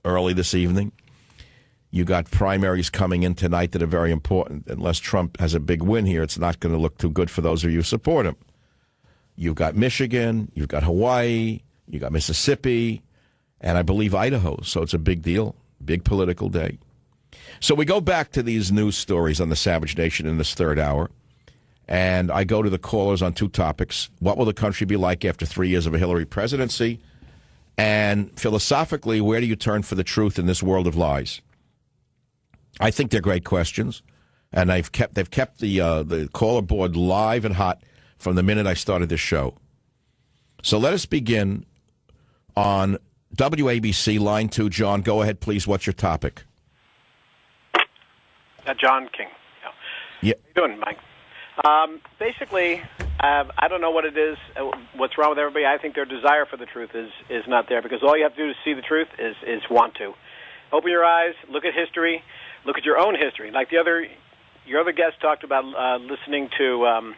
early this evening. You got primaries coming in tonight that are very important. Unless Trump has a big win here, it's not going to look too good for those of you who support him. You've got Michigan, you've got Hawaii, you've got Mississippi, and I believe Idaho. So it's a big deal, big political day. So we go back to these news stories on the Savage Nation in this third hour, and I go to the callers on two topics. What will the country be like after 3 years of a Hillary presidency? And philosophically, where do you turn for the truth in this world of lies? I think they're great questions, and they've kept the caller board live and hot from the minute I started this show. So let us begin on WABC, line 2. John, go ahead, please. What's your topic? John King. Yeah. How you doing, Mike? Basically, I don't know what it is, what's wrong with everybody. I think their desire for the truth is not there, because all you have to do to see the truth is want to. Open your eyes, look at history, look at your own history. Like your other guest talked about listening to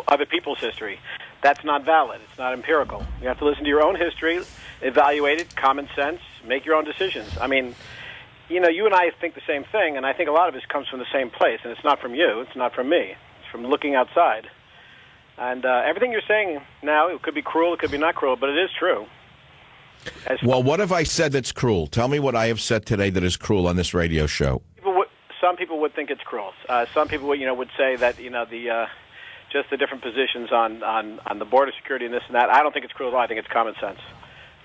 other people's history. That's not valid. It's not empirical. You have to listen to your own history, evaluate it, common sense, make your own decisions. I mean, you and I think the same thing, and I think a lot of it comes from the same place, and it's not from you, it's not from me. It's from looking outside. And everything you're saying now, it could be cruel, it could be not cruel, but it is true. Well, what have I said that's cruel? Tell me what I have said today that is cruel on this radio show. Some people would think it's cruel. Some people would say that, just the different positions on the border security and this and that. I don't think it's cruel at all. I think it's common sense.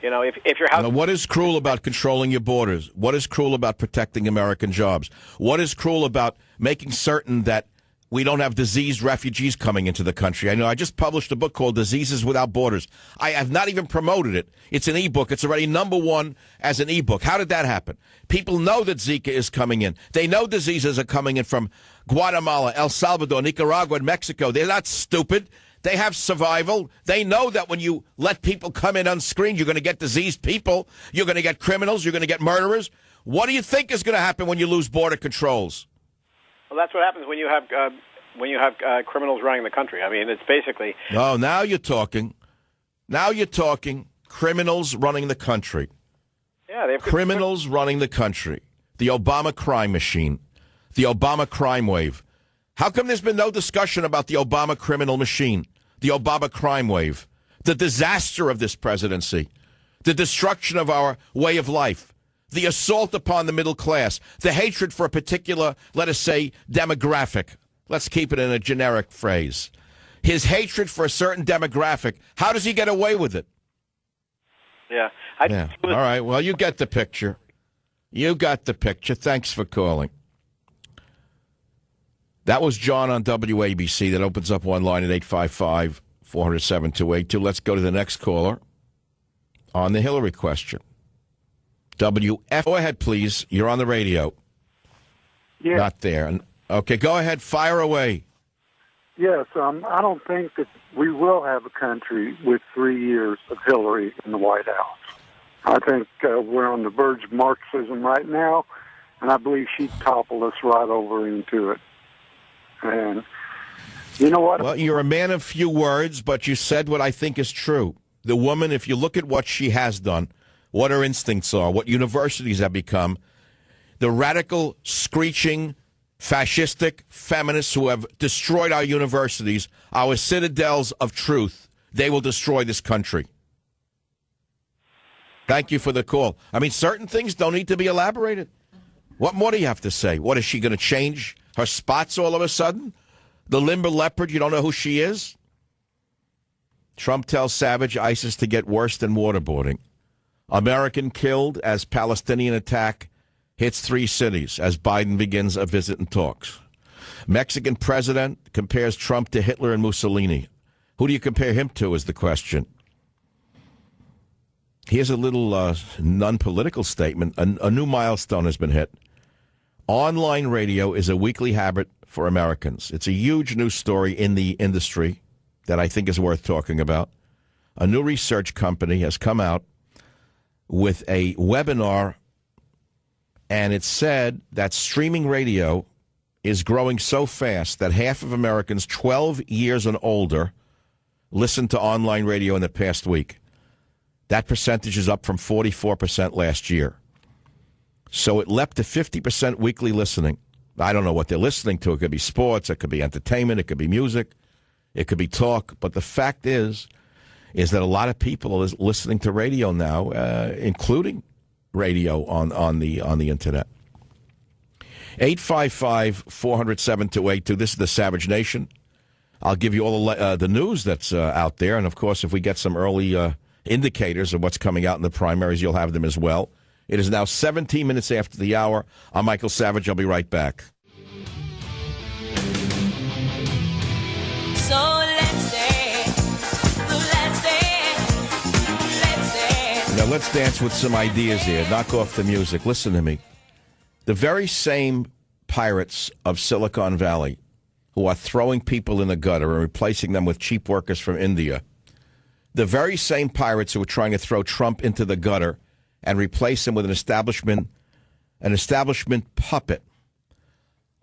If your house... Now, what is cruel about controlling your borders? What is cruel about protecting American jobs? What is cruel about making certain that we don't have diseased refugees coming into the country? I know I just published a book called Diseases Without Borders. I have not even promoted it. It's an e-book. It's already #1 as an e-book. How did that happen? People know that Zika is coming in. They know diseases are coming in from Guatemala, El Salvador, Nicaragua, and Mexico. They're not stupid. They have survival. They know that when you let people come in unscreened, you're going to get diseased people. You're going to get criminals. You're going to get murderers. What do you think is going to happen when you lose border controls? Well, that's what happens when you have criminals running the country. I mean, it's basically... Oh, now you're talking. Now you're talking. Criminals running the country. Yeah, they have criminals running the country. The Obama crime machine. The Obama crime wave. How come there's been no discussion about the Obama criminal machine, the Obama crime wave, the disaster of this presidency, the destruction of our way of life, the assault upon the middle class, the hatred for a particular, let us say, demographic? Let's keep it in a generic phrase. His hatred for a certain demographic. How does he get away with it? Yeah. All right. Well, you get the picture. You got the picture. Thanks for calling. That was John on WABC. That opens up one line at 855-400-7282. Let's go to the next caller on the Hillary question. WF. Go ahead, please. You're on the radio. Yeah. Not there. Okay, go ahead. Fire away. Yes, I don't think that we will have a country with 3 years of Hillary in the White House. I think we're on the verge of Marxism right now, and I believe she'd topple us right over into it. And you know what? Well, you're a man of few words, but you said what I think is true. The woman, if you look at what she has done, what her instincts are, what universities have become, the radical, screeching, fascistic feminists who have destroyed our universities, our citadels of truth, they will destroy this country. Thank you for the call. I mean, certain things don't need to be elaborated. What more do you have to say? What, is she going to change her spots all of a sudden? The limber leopard, you don't know who she is? Trump tells Savage ISIS to get worse than waterboarding. American killed as Palestinian attack hits 3 cities as Biden begins a visit and talks. Mexican president compares Trump to Hitler and Mussolini. Who do you compare him to is the question. Here's a little non-political statement. A new milestone has been hit. Online radio is a weekly habit for Americans. It's a huge news story in the industry that I think is worth talking about. A new research company has come out with a webinar, and it said that streaming radio is growing so fast that half of Americans 12 years and older listened to online radio in the past week. That percentage is up from 44% last year. So it leapt to 50% weekly listening. I don't know what they're listening to. It could be sports. It could be entertainment. It could be music. It could be talk. But the fact is that a lot of people are listening to radio now, including radio on the internet. 855-400-7282. This is the Savage Nation. I'll give you all the news that's out there. And, of course, if we get some early indicators of what's coming out in the primaries, you'll have them as well. It is now 17 minutes after the hour. I'm Michael Savage. I'll be right back. So let's dance. Let's dance. Let's dance. Now, let's dance with some ideas here. Knock off the music. Listen to me. The very same pirates of Silicon Valley who are throwing people in the gutter and replacing them with cheap workers from India, the very same pirates who are trying to throw Trump into the gutter and replace him with an establishment puppet,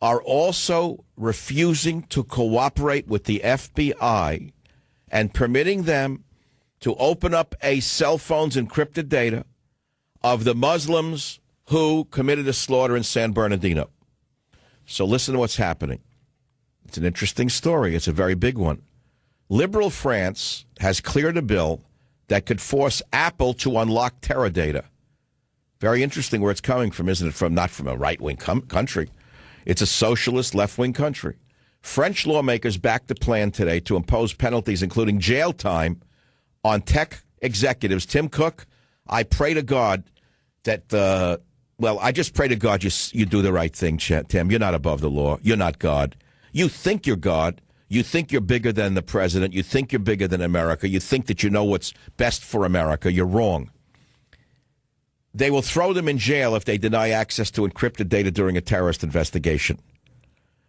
are also refusing to cooperate with the FBI and permitting them to open up a cell phone's encrypted data of the Muslims who committed a slaughter in San Bernardino. So listen to what's happening. It's an interesting story. It's a very big one. Liberal France has cleared a bill that could force Apple to unlock terror data. Very interesting where it's coming from, isn't it? Not from a right-wing country. It's a socialist left-wing country. French lawmakers backed the plan today to impose penalties, including jail time, on tech executives. Tim Cook, I pray to God that I just pray to God you do the right thing, Tim. You're not above the law. You're not God. You think you're God. You think you're bigger than the president. You think you're bigger than America. You think that you know what's best for America. You're wrong. They will throw them in jail if they deny access to encrypted data during a terrorist investigation,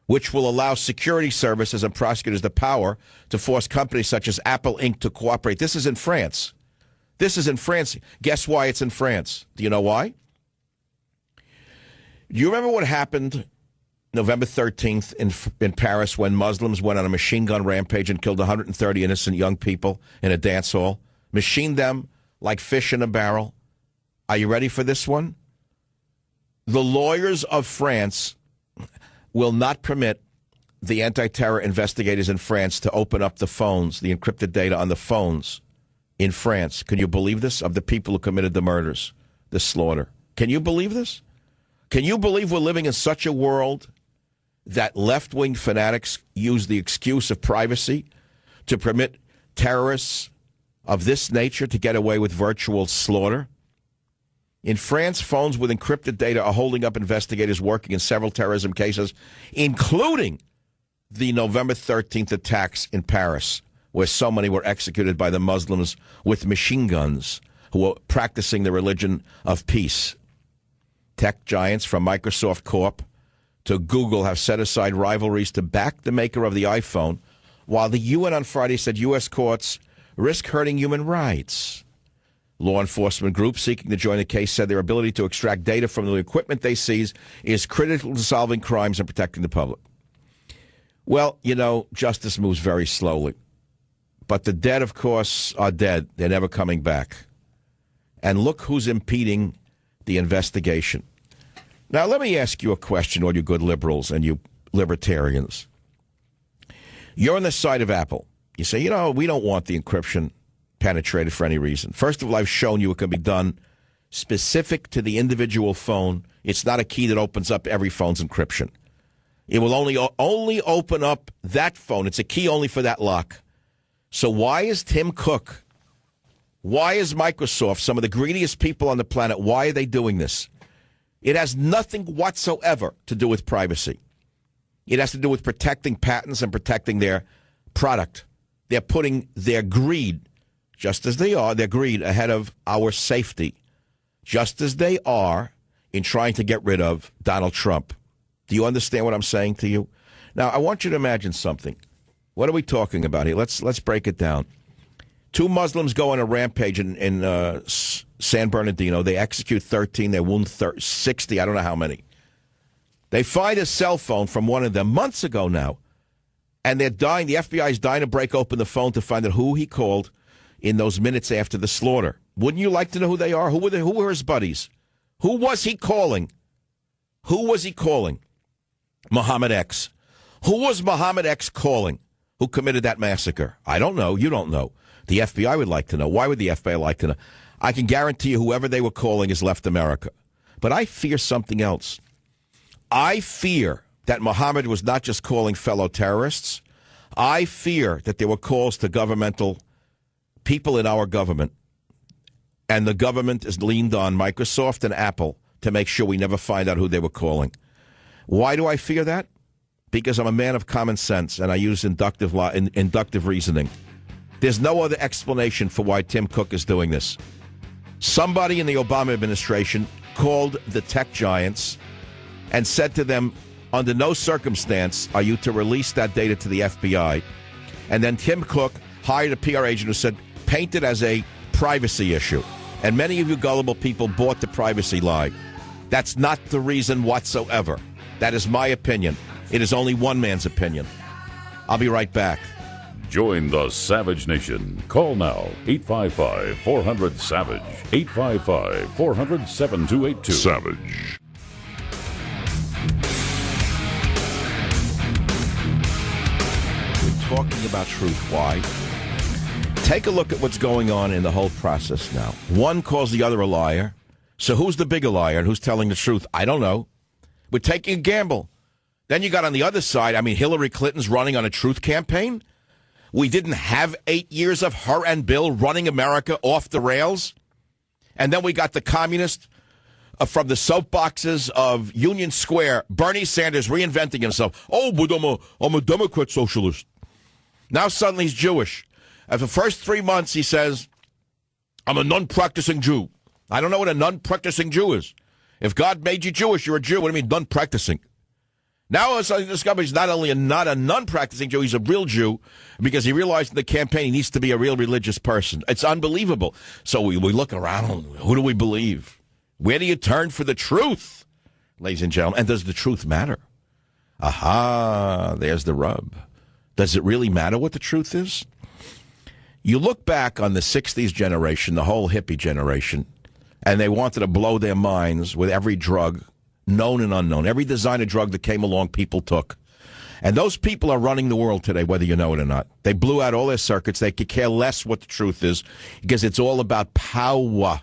which will allow security services and prosecutors the power to force companies such as Apple Inc. to cooperate. This is in France. Guess why it's in France? Do you know why? Do you remember what happened November 13th in Paris when Muslims went on a machine gun rampage and killed 130 innocent young people in a dance hall? Machined them like fish in a barrel. Are you ready for this one? The lawyers of France will not permit the anti-terror investigators in France to open up the phones, the encrypted data on the phones in France. Can you believe this? Of the people who committed the murders, the slaughter. Can you believe this? Can you believe we're living in such a world that left-wing fanatics use the excuse of privacy to permit terrorists of this nature to get away with virtual slaughter? In France, phones with encrypted data are holding up investigators working in several terrorism cases, including the November 13th attacks in Paris, where so many were executed by the Muslims with machine guns who were practicing the religion of peace. Tech giants from Microsoft Corp to Google have set aside rivalries to back the maker of the iPhone, while the UN on Friday said U.S. courts risk hurting human rights. Law enforcement groups seeking to join the case said their ability to extract data from the equipment they seize is critical to solving crimes and protecting the public. Well, justice moves very slowly. But the dead, of course, are dead. They're never coming back. And look who's impeding the investigation. Now, let me ask you a question, all you good liberals and you libertarians. You're on the side of Apple. You say, we don't want the encryption penetrated for any reason. First of all, I've shown you it can be done specific to the individual phone. It's not a key that opens up every phone's encryption. It will only open up that phone. It's a key only for that lock. So why is Tim Cook, why is Microsoft, some of the greediest people on the planet, why are they doing this? It has nothing whatsoever to do with privacy. It has to do with protecting patents and protecting their product. They're putting their greed, just as they are, their greed ahead of our safety, just as they are in trying to get rid of Donald Trump. Do you understand what I'm saying to you? Now, I want you to imagine something. What are we talking about here? Let's break it down. Two Muslims go on a rampage in San Bernardino. They execute 13. They wound 60. I don't know how many. They find a cell phone from one of them months ago now, and they're dying. The FBI is dying to break open the phone to find out who he called in those minutes after the slaughter. Wouldn't you like to know who they are? Who were his buddies? Who was he calling? Who was he calling? Muhammad X. Who was Muhammad X calling who committed that massacre? I don't know. You don't know. The FBI would like to know. Why would the FBI like to know? I can guarantee you whoever they were calling has left America. But I fear something else. I fear that Muhammad was not just calling fellow terrorists. I fear that there were calls to governmental people in our government. And the government has leaned on Microsoft and Apple to make sure we never find out who they were calling. Why do I fear that? Because I'm a man of common sense and I use inductive reasoning. There's no other explanation for why Tim Cook is doing this. Somebody in the Obama administration called the tech giants and said to them, under no circumstance are you to release that data to the FBI. And then Tim Cook hired a PR agent who said, paint it as a privacy issue. And many of you gullible people bought the privacy lie. That's not the reason whatsoever. That is my opinion. It is only one man's opinion. I'll be right back. Join the Savage Nation. Call now, 855-400-SAVAGE, 855-400-7282. Savage. We're talking about truth. Why? Take a look at what's going on in the whole process now. One calls the other a liar. So who's the bigger liar and who's telling the truth? I don't know. We're taking a gamble. Then you got on the other side, Hillary Clinton's running on a truth campaign. We didn't have 8 years of her and Bill running America off the rails. And then we got the communists from the soapboxes of Union Square, Bernie Sanders reinventing himself. Oh, but I'm a Democrat socialist. Now suddenly he's Jewish. For the first 3 months he says, I'm a non-practicing Jew. I don't know what a non-practicing Jew is. If God made you Jewish, you're a Jew. What do you mean non-practicing? Now it's discovered he's not only not a non-practicing Jew, he's a real Jew because he realized in the campaign he needs to be a real religious person. It's unbelievable. So we look around. Who do we believe? Where do you turn for the truth, ladies and gentlemen? And does the truth matter? Aha, there's the rub. Does it really matter what the truth is? You look back on the 60s generation, the whole hippie generation, and they wanted to blow their minds with every drug, known and unknown. Every designer drug that came along, people took. And those people are running the world today, whether you know it or not. They blew out all their circuits. They could care less what the truth is because it's all about power.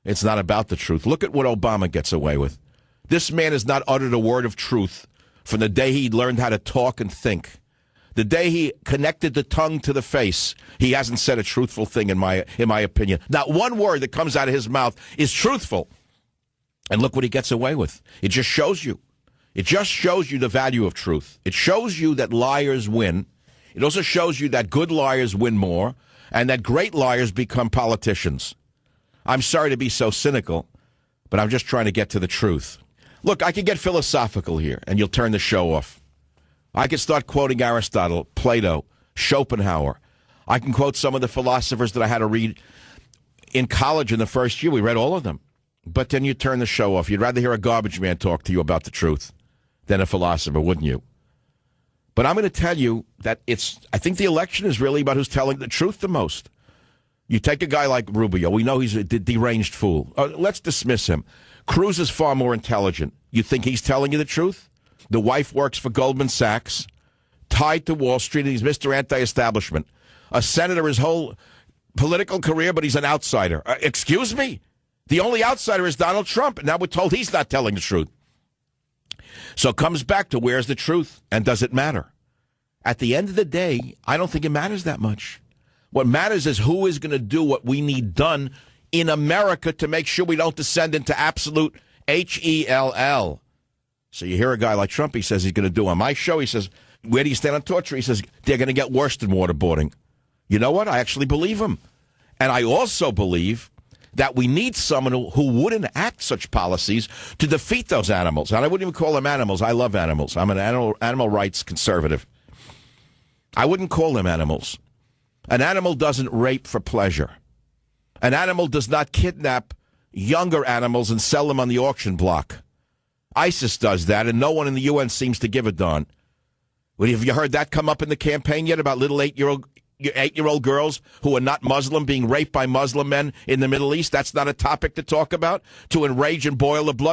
It's not about the truth. Look at what Obama gets away with. This man has not uttered a word of truth from the day he learned how to talk and think. The day he connected the tongue to the face, he hasn't said a truthful thing, in my opinion. Not one word that comes out of his mouth is truthful. And look what he gets away with. It just shows you. It just shows you the value of truth. It shows you that liars win. It also shows you that good liars win more and that great liars become politicians. I'm sorry to be so cynical, but I'm just trying to get to the truth. Look, I could get philosophical here, and you'll turn the show off. I could start quoting Aristotle, Plato, Schopenhauer. I can quote some of the philosophers that I had to read in college in the first year. We read all of them. But then you turn the show off. You'd rather hear a garbage man talk to you about the truth than a philosopher, wouldn't you? But I'm going to tell you that I think the election is really about who's telling the truth the most. You take a guy like Rubio. We know he's a deranged fool. Let's dismiss him. Cruz is far more intelligent. You think he's telling you the truth? The wife works for Goldman Sachs, tied to Wall Street, and he's Mr. Anti-Establishment. A senator his whole political career, but he's an outsider. Excuse me? The only outsider is Donald Trump, and now we're told he's not telling the truth. So it comes back to where's the truth, and does it matter? At the end of the day, I don't think it matters that much. What matters is who is going to do what we need done in America to make sure we don't descend into absolute hell. So you hear a guy like Trump, he says he's going to do on my show, he says, where do you stand on torture? He says, they're going to get worse than waterboarding. You know what? I actually believe him. And I also believe that we need someone who would enact such policies to defeat those animals. And I wouldn't even call them animals. I love animals. I'm an animal rights conservative. I wouldn't call them animals. An animal doesn't rape for pleasure. An animal does not kidnap younger animals and sell them on the auction block. ISIS does that, and no one in the UN seems to give a darn. Have you heard that come up in the campaign yet about little 8-year-old 8-year-old girls who are not Muslim being raped by Muslim men in the Middle East? That's not a topic to talk about, to enrage and boil the blood.